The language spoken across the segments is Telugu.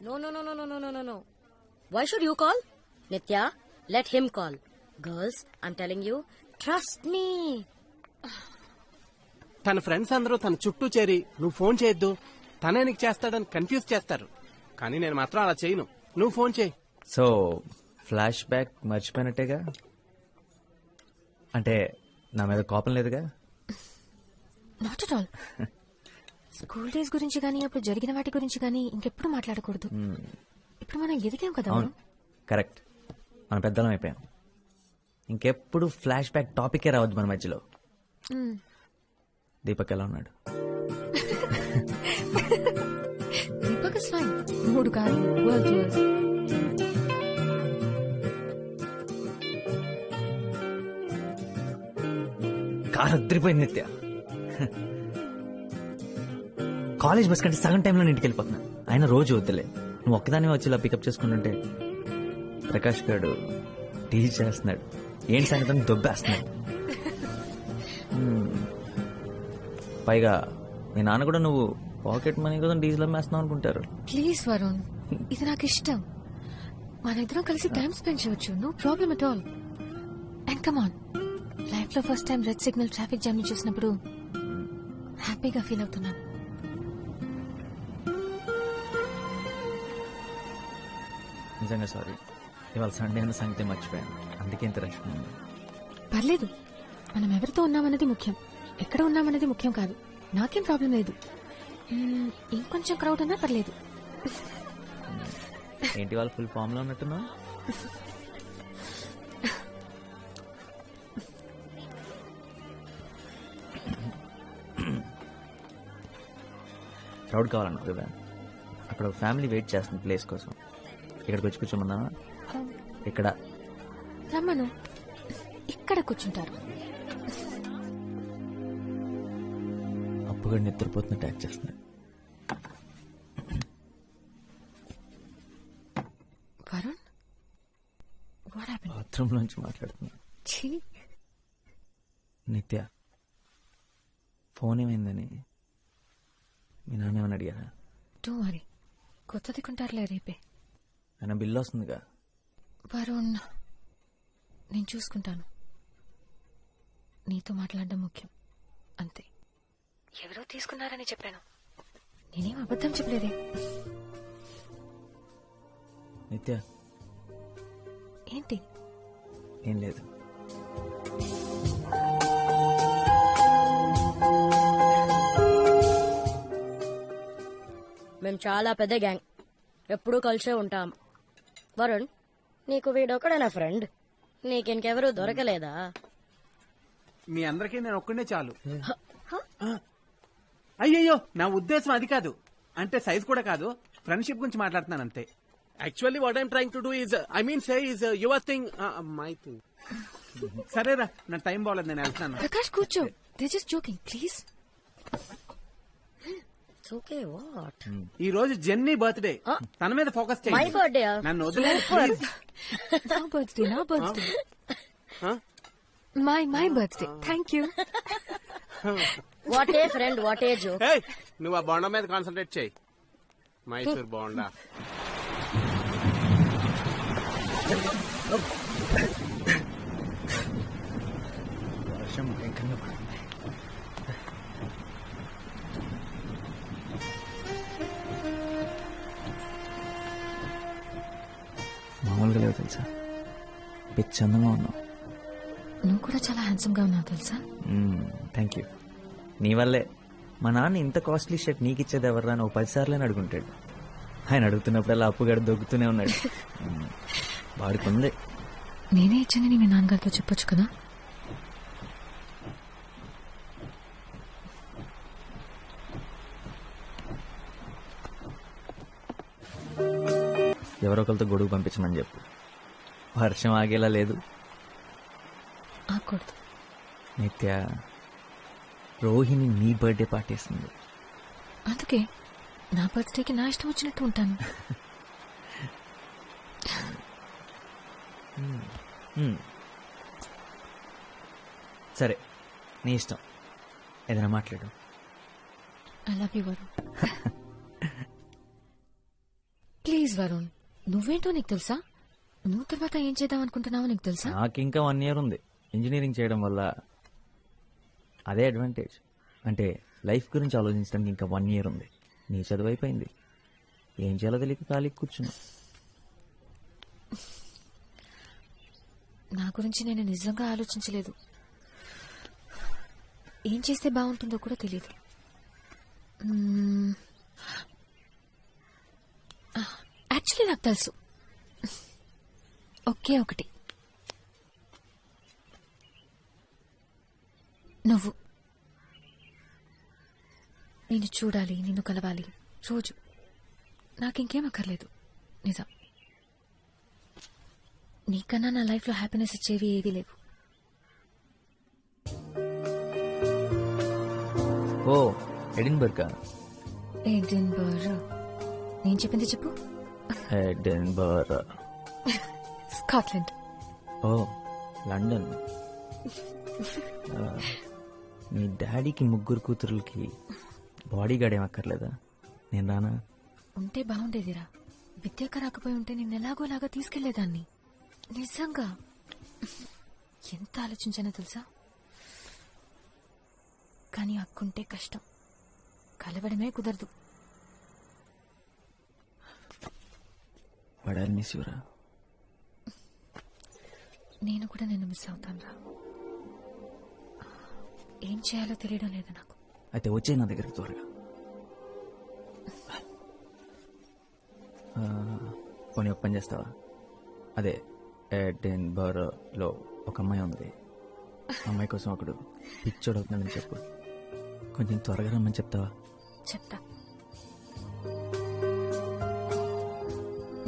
No, no, no, no, no, no, no, no, no. Why should you call? Nitya, let him call. Girls, I'm telling you, trust me. తన ఫ్రెండ్స్ అందరూ తన చుట్టూ చేరి నువ్వు ఫోన్ చేయొద్దు, తనే నీకు చేస్తాడని కన్ఫ్యూజ్ చేస్తారు. కానీ నేను మాత్రం అలా చేయను. నువ్వు ఫోన్ చేయి. సో ఫ్లాష్ బ్యాక్ మర్చిపోయినట్టేగా? అంటే నా మీద కోపం లేదుగా? Not at all. School days గురించి గానీ అప్పుడు జరిగిన వాటి గురించి గానీ ఇంకెప్పుడు మాట్లాడకూడదు. ఇప్పుడు మనం ఎదిగాం కదా. అవును, కరెక్ట్. మన పెద్దలం అయిపోయాం. ఇంకెప్పుడు ఫ్లాష్ బ్యాక్ టాపికే రావద్దు మన మధ్యలో. దీపక్ ఎలా ఉన్నాడు? Deepak is fine. మూడు కాదు, వరల్డ్ టూర్స్. కారు అద్దరిపోయింది నిత్య. కాలేజ్ బస్ కంటే సగం టైంలో ఇంటికి వెళ్ళిపోతున్నా. ఆయన రోజు వద్దులే, నువ్వు ఒక్కదాని వచ్చి ఇలా పికప్ చేసుకుంటుంటే ప్రకాష్ గారు టీచ్ చేస్తున్నాడు. ఏంటి సంగతి దొబ్బేస్తున్నాడు. పైగా మీ నాన్న కూడా నువ్వు పాకెట్ మనీ కోసం డీజిల్ అమ్మేస్తున్నావు అనుకుంటారు. ప్లీజ్ వరుణ్, ఇది నాకు ఇష్టం. మన ఇద్దరం కలిసి టైం స్పెండ్ చేయొచ్చు. No problem at all. And come on, life లో first time red signal traffic jam చూసినప్పుడు హ్యాపీగా ఫీల్ అవుతున్నాను. నిజంగా సారీ, ఇవాళ సండే అన్న సంగతి మర్చిపోయాను. అందుకే ఇంత రష్ ఉంది. పర్లేదు, మనం ఎవరితో ఉన్నామన్నది ముఖ్యం, ఎక్కడ ఉన్నామన్నది ముఖ్యం కాదు. నాకేం ప్రాబ్లం లేదు. ఇంకొంచెం క్రౌడ్ ఉన్నా పర్లేదు. ఏంటి వాళ్ళు ఫుల్ ఫామ్ లో ఉన్నట్టున్నా? క్రౌడ్ కావాలన్నా కదా, అక్కడ ఫ్యామిలీ వెయిట్ చేస్తుంది ప్లేస్ కోసం. ఇక్కడికి వచ్చి కూర్చోమన్నా? ఇక్కడ రమ్మను, ఇక్కడ కూర్చుంటారు. అప్పుగా నిద్రపోతున్నట్టు యాక్ట్ చేస్తున్నాడు. Varun, what happened? బాత్రూమ్ నుంచి మాట్లాడుతున్నా. నిత్య, ఫోన్ ఏమైందని మీ నాన్న ఏమని అడిగారా? డోంట్ వరీ, కొత్తది కొంటారులే రేపే. ఆయన బిల్లు వస్తుందిగా. వరుణ్, నేను చూసుకుంటాను. నీతో మాట్లాడడం ముఖ్యం, అంతే. ఎవరో తీసుకున్నారని చెప్పాను, నేనేం అబద్ధం చెప్పలేదే. నిత్య, ఏంటి? ఏం లేదు. మేము చాలా పెద్ద గ్యాంగ్, ఎప్పుడూ కలిసే ఉంటాం. వరుణ్, నీకు వీడొక్కడేనా ఫ్రెండ్? నీకింకెవరూ దొరకలేదా? మీ అందరికీ నేను ఒక్కడే చాలు. అయ్యయ్యో, నా ఉద్దేశం అది కాదు. అంటే సైజ్ కూడా కాదు, ఫ్రెండ్షిప్ గురించి మాట్లాడుతున్నాను అంతే. Actually what I'm trying to do is, I mean say is your thing, my thing. సరేరా, నా టైం బాగలేదు, నేను వెళ్తున్నాను. ప్రకాష్ కూర్చో, they just joking please. Okay, what? ఈ రోజు జెన్నీ బర్త్డే, తన మీద ఫోకస్ మై చేయండి. బర్త్డే. నన్ను వదిలేదు ప్లీజ్. నా బర్త్డే, నా birthday, my birthday. Thank you. What a friend, what a joke. నువ్వు ఆ బోండా మీద కాన్సన్ట్రేట్ చేయి. మైసూర్ బోండా. వర్షం భయంకరంగా పడుతుంది. మామూలుగా లేవు తెలుసా, పిచ్చి అందంగా ఉన్నావు. నువ్వు కూడా చాలా హ్యాండ్సమ్ గా ఉన్నావు తెలుసా. Thank you. నీ వల్లే మా నాన్న ఇంత కాస్ట్లీ షర్ట్ నీకు ఇచ్చేది ఎవర్రా అని 10 సార్లు అడుగుంటాడు. ఆయన అడుగుతున్నప్పుడల్లా అప్పుగాడు దొక్కుతూనే ఉన్నాడు. వాడుకుంది. నేనే ఇచ్చానని మీ నాన్నగారితో చెప్పొచ్చు కదా. ఎవరో ఒకరితో గొడుగు పంపించమని చెప్పు. వర్షం ఆగేలా లేదు. ఆకూడదు. నిత్య, రోహిణి నీ బర్త్డే పార్టీ ఇస్తుంది. అందుకే నా బర్త్డేకి నా ఇష్టం వచ్చినట్టు ఉంటాను. సరే, నీ ఇష్టం, ఏదైనా మాట్లాడు. I love you Varun. Please please Varun, నువ్వేంటో నీకు తెలుసా? నువ్వు తర్వాత ఏం చేద్దాం అనుకుంటున్నావో నీకు తెలుసా? నాకు ఇంకా 1 year ఉంది ఇంజనీరింగ్ చేయడం వల్ల. అదే అడ్వాంటేజ్. అంటే లైఫ్ గురించి ఆలోచించడానికి ఇంకా 1 year ఉంది. నీ చదువు అయిపోయింది, ఏం చేయాలో తెలియక ఖాళీ కూర్చున్నా. నా గురించి నేను నిజంగా ఆలోచించలేదు. ఏం చేస్తే బాగుంటుందో కూడా తెలియదు. యాక్చువల్లీ నాకు తెలుసు, ఒకే ఒకటి. నువ్వు. నేను చూడాలి, నిన్ను కలవాలి రోజు. నాకింకేం అక్కర్లేదు. నిజం. నీకన్నా నా లైఫ్లో హ్యాపీనెస్ ఇచ్చేవి ఏవీ లేవు. ఓ ఎడిన్బర్గ్. ఎడిన్బర్గ్. నేను చెప్పింది చెప్పు. ఎడిన్బర్గ్. స్కాట్లాండ్. ఓ లండన్. మీ డాడీకి 3 కూతురులకి బాడీ గార్డ్ ఏం అక్కర్లేదా? నేను రానా? ఉంటే బాగుండేదిరా. విద్యాక రాకపోయి ఉంటే నేను ఎలాగోలాగా తీసుకెళ్లేదాన్ని. నిజంగా ఎంత ఆలోచించానో తెలుసా? కానీ అక్కుంటే కష్టం, కలవడమే కుదరదు. వాడాలి మిస్ యూరా. నేను కూడా నిన్ను మిస్ అవుతాను రా. ఏం చేయాలో తెలియడం లేదు నాకు. అయితే వచ్చే నా దగ్గరికి త్వరగా. పోనీ ఒక పని చేస్తావా? అదే ఎడిన్బర్గ్లో ఒక అమ్మాయి ఉంది. అమ్మాయి కోసం ఒకడు పిచ్చోడు అవుతున్నాడని చెప్పు. కొంచెం త్వరగా రమ్మని చెప్తావా? చెప్తా.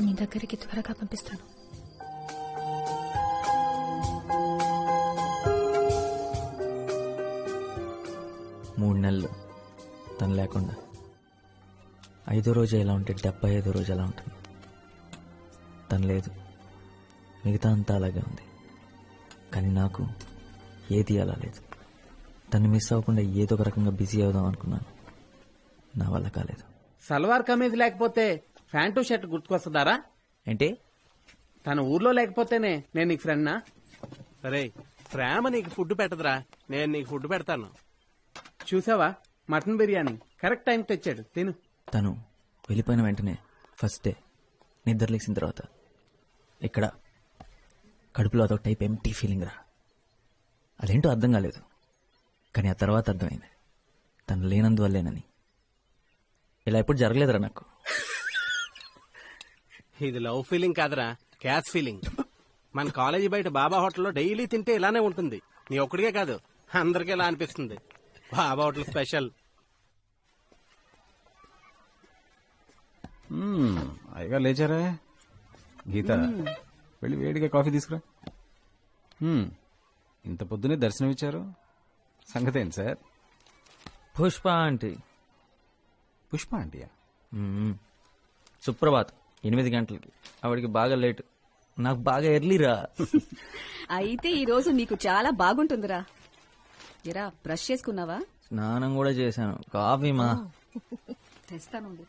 నీ దగ్గరికి త్వరగా పంపిస్తాను. మూడు నెలలు తను లేకుండా 5వ రోజు ఎలా ఉంటే 75వ రోజు ఎలా ఉంటుంది. తను లేదు, మిగతా అంతా అలాగే ఉంది. కానీ నాకు ఏది అలా లేదు. తను మిస్ అవ్వకుండా ఏదో ఒక రకంగా బిజీ అవుదాం అనుకున్నాను. నా వల్ల కాలేదు. సల్వార్ కమీజ్ లేకపోతే ప్యాంటు షర్ట్ గుర్తుకొస్తుందారా? ఏంటి? తన ఊర్లో లేకపోతేనే నేను నీకు ఫ్రెండ్నా? సరే, ప్రేమ నీకు ఫుడ్ పెట్టదురా, నేను నీకు ఫుడ్ పెడతాను. చూసావా, మటన్ బిర్యానీ కరెక్ట్ టైంకి తెచ్చాడు, తిను. తను వెళ్ళిపోయిన వెంటనే ఫస్ట్ డే నిద్ర లేచిన తర్వాత ఇక్కడ కడుపులో అదొక టైప్ ఎంటీ ఫీలింగ్ రా. అదేంటో అర్థం కాలేదు, కానీ ఆ తర్వాత అర్థమైంది తను లేనందువల్లేనని. ఇలా ఎప్పుడు జరగలేదురా నాకు. ఇది లవ్ ఫీలింగ్ కాదురా, క్యాష్ ఫీలింగ్. మన కాలేజీ బయట బాబా హోటల్లో డైలీ తింటే ఇలానే ఉంటుంది. నీ ఒక్కడికే కాదు, అందరికీ ఇలా అనిపిస్తుంది. బాబా హోటల్ స్పెషల్. అయ్యగా లేచారా? గీత, వెళ్ళి వేడిగా కాఫీ తీసుకురా. ఇంత పొద్దునే దర్శనం ఇచ్చారు, సంగతి ఏంటి సార్? పుష్ప ఆంటీ. పుష్ప ఆంటీయా? సుప్రభాత్ 8 గంటలకి. ఆవిడికి బాగా లేట్, నాకు బాగా ఎర్లీరా. అయితే ఈ రోజు నీకు చాలా బాగుంటుందిరా. ఎరా, బ్రష్ చేసుకున్నావా? స్నానం కూడా చేశాను. కాఫీ మా తెస్తానుండు.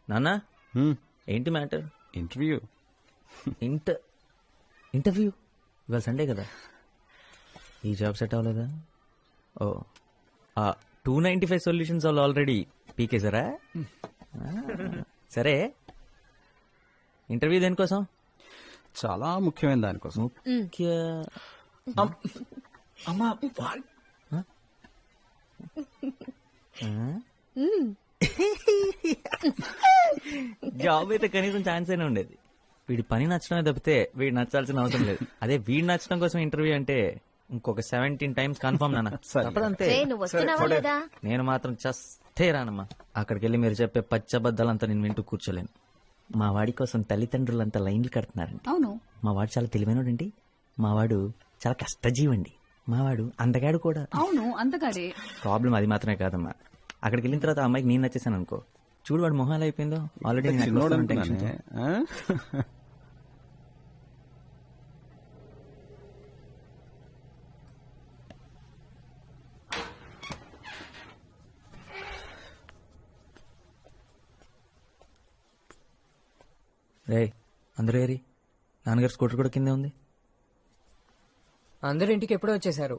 నాన్న, ఏంటి మ్యాటర్? ఇంటర్వ్యూ. ఇంటర్వ్యూ ఇవాళ సండే కదా. ఈ జాబ్ సెట్ అవ్వలేదా? ఓ, 295 సొల్యూషన్స్ వాళ్ళు ఆల్రెడీ పీకేశారా? సరే, ఇంటర్వ్యూ దేనికోసం? చాలా ముఖ్యమైన దానికోసం. అమ్మా, జాబ్ అయితే కనీసం ఛాన్స్ అయినా ఉండేది. వీడి పని నచ్చడమే తప్పితే వీడు నచ్చాల్సిన అవసరం లేదు. అదే వీడు నచ్చడం కోసం ఇంటర్వ్యూ అంటే ఇంకొక 17 times కన్ఫర్మ్ నాన్న. తప్పదంతే. నేను మాత్రం చస్తే రానమ్మా. అక్కడికి వెళ్ళి మీరు చెప్పే పచ్చబద్దాలంతా నేను వింటూ కూర్చోలేను. మా వాడి కోసం తల్లిదండ్రులంతా లైన్లు కడుతున్నారండి. అవును, మా వాడు చాలా తెలివైనోడండి. మా వాడు చాలా కష్టజీవండి. మా వాడు అందగాడు కూడా. అవును, అందగాడే. ప్రాబ్లం అది మాత్రమే కాదమ్మా. అక్కడికి వెళ్ళిన తర్వాత ఆ అమ్మాయికి నేను నచ్చేసాను అనుకో, చూడు వాడు మొహం ఎలా అయిపోయిందో. Already tension. రే అందరూ ఏరి నాన్నగారు స్కూటర్ కూడా కిందే ఉంది. అందరు ఇంటికి ఎప్పుడో వచ్చేసారు.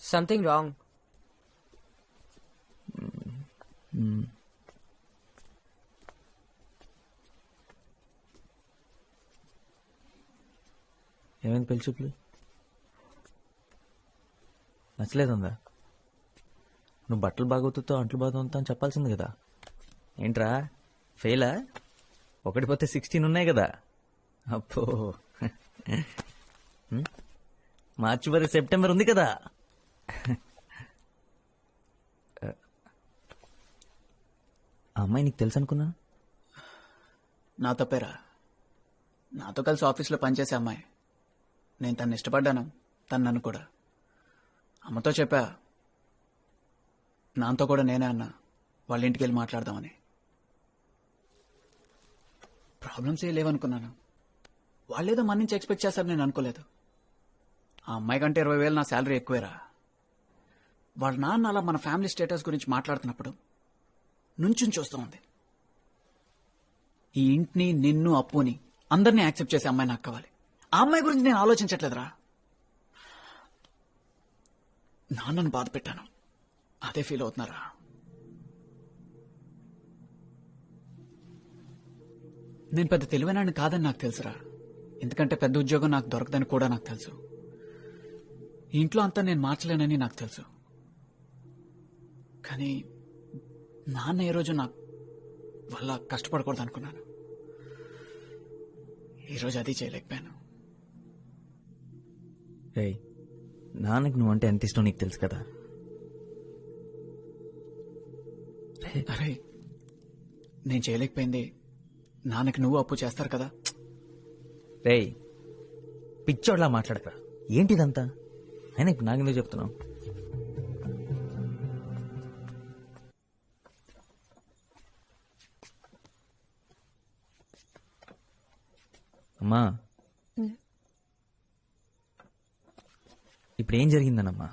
Something wrong. ఏమైంది పెళ్లి చూపులు? నచ్చలేదుందా? నువ్వు బట్టలు బాగోతుతో అంట్లు బాగుతా అని చెప్పాల్సింది కదా. ఏంట్రా ఫెయిలా? ఒకటి పోతే 16 ఉన్నాయి కదా. అప్పో మార్చి వరకు సెప్టెంబర్ ఉంది కదా. ఆ అమ్మాయి నీకు తెలుసు అనుకున్నా. నా తప్పేరా. నాతో కలిసి ఆఫీస్లో పనిచేసే అమ్మాయి. నేను తను ఇష్టపడ్డాను, తను నన్ను కూడా. అమ్మతో చెప్పా, నాతో కూడా నేనే అన్నా వాళ్ళ ఇంటికి వెళ్ళి మాట్లాడదామని. ప్రాబ్లమ్స్ ఏ లేవనుకున్నాను. వాళ్ళేదో మన నుంచి ఎక్స్పెక్ట్ చేస్తారు, నేను అనుకోలేదు. ఆ అమ్మాయి కంటే 20,000 నా శాలరీ ఎక్కువేరా. వాళ్ళ నాన్న అలా మన ఫ్యామిలీ స్టేటస్ గురించి మాట్లాడుతున్నప్పుడు నుంచుని చూస్తూ ఉంది. ఈ ఇంటిని, నిన్ను, అప్పుని అందరినీ యాక్సెప్ట్ చేసే అమ్మాయి నాకు కావాలి. ఆ అమ్మాయి గురించి నేను ఆలోచించట్లేదురా. నాన్నను బాధ పెట్టాను, అదే ఫీల్ అవుతున్నారా. నేను పెద్ద తెలివైనాడిని కాదని నాకు తెలుసురా. ఎందుకంటే పెద్ద ఉద్యోగం నాకు దొరకదని కూడా నాకు తెలుసు. ఈ ఇంట్లో అంతా నేను మార్చలేనని నాకు తెలుసు. కానీ నాన్న ఏ రోజు నాకు వల్ల కష్టపడకూడదు అనుకున్నాను. ఈరోజు అది చేయలేకపోయాను. రే నాన్నకి నువ్వంటే ఎంత ఇష్టం నీకు తెలుసు కదా. అరే నేను చేయలేకపోయింది నాన్నకి నువ్వు అప్పు చేస్తారు కదా. రే పిచ్చోడ్లా మాట్లాడక. ఏంటిదంతా? అయినా ఇప్పుడు నాకెందుకు చెప్తున్నావు? అమ్మా ఇప్పుడు ఏం జరిగిందనమ్మా?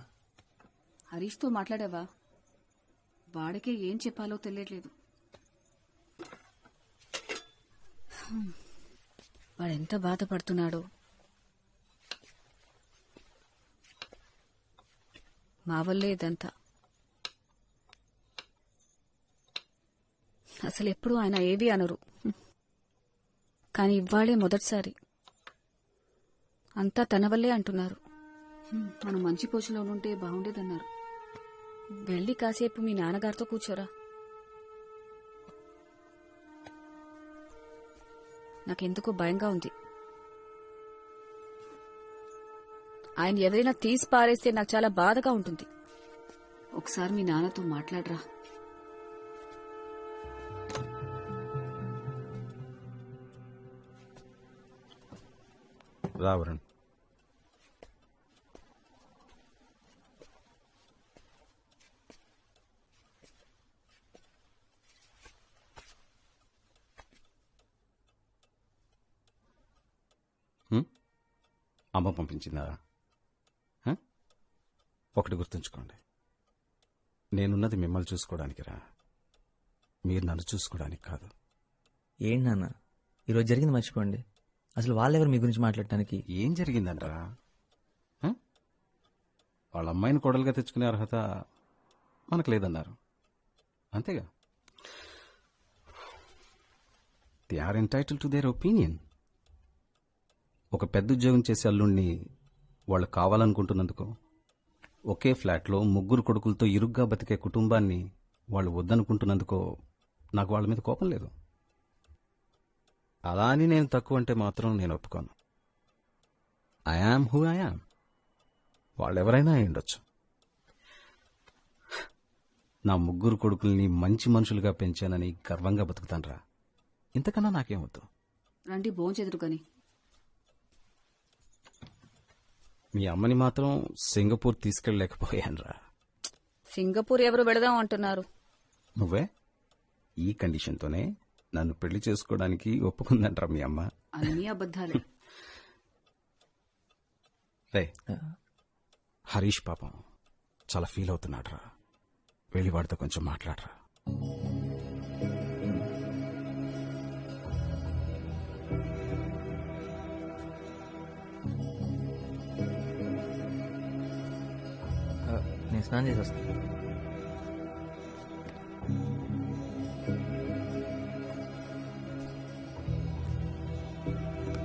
హరీష్తో మాట్లాడావా? వాడికే ఏం చెప్పాలో తెలియట్లేదు. వాడెంత బాధపడుతున్నాడో. మా వల్లే ఇదంతా. అసలు ఎప్పుడు ఆయన ఏవి అనరు, కానీ ఇవాళే మొదటిసారి అంతా తన వల్లే అంటున్నారు. మనం మంచి పొజిషన్లో ఉంటే బాగుండేదన్నారు. వెళ్ళి కాసేపు మీ నాన్నగారితో కూర్చోరా. నాకెందుకో భయంగా ఉంది. ఆయన ఎవరైనా తీసి పారేస్తే నాకు చాలా బాధగా ఉంటుంది. ఒకసారి మీ నాన్నతో మాట్లాడరా. రావరణ్, అమ్మ పంపించిందా? ఒకటి గుర్తుంచుకోండి, నేనున్నది మిమ్మల్ని చూసుకోవడానికి రా, మీరు నన్ను చూసుకోవడానికి కాదు. ఏంటి నాన్న ఈరోజు జరిగింది మర్చిపోండి. అసలు వాళ్ళెవరు మీ గురించి మాట్లాడటానికి? ఏం జరిగిందంటరా? వాళ్ళ అమ్మాయిని కోడలుగా తెచ్చుకునే అర్హత మనకు లేదన్నారు, అంతేగా. They are entitled to their opinion. ఒక పెద్ద ఉద్యోగం చేసే అల్లుణ్ణి వాళ్ళు కావాలనుకుంటున్నందుకు, ఒకే ఫ్లాట్లో 3 కొడుకులతో ఇరుగ్గా బతికే కుటుంబాన్ని వాళ్ళు వద్దనుకుంటున్నందుకో నాకు వాళ్ళ మీద కోపం లేదు. అలా అని నేను తక్కువ అంటే మాత్రం నేను ఒప్పుకోను. I am who I am. వాళ్ళెవరైనా అయి ఉండొచ్చు. నా 3 కొడుకుల్ని మంచి మనుషులుగా పెంచానని గర్వంగా బతుకుతానరా. ఇంతకన్నా నాకేం వద్దు. రండి భోంచెదురు కాని. మీ అమ్మని మాత్రం సింగపూర్ తీసుకెళ్ళలేకపోయానురా. సింగపూర్ ఎవరు వెళదాం అంటున్నారు? నువ్వే. ఈ కండిషన్తోనే నన్ను పెళ్లి చేసుకోవడానికి ఒప్పుకుందంటారా మీ అమ్మ? అన్నీ అబద్ధాలే. రే హరీష్ పాపం చాలా ఫీల్ అవుతున్నాడురా. వెళ్ళి వాడితో కొంచెం మాట్లాడరా. నేను స్నానం చేసి వస్తాను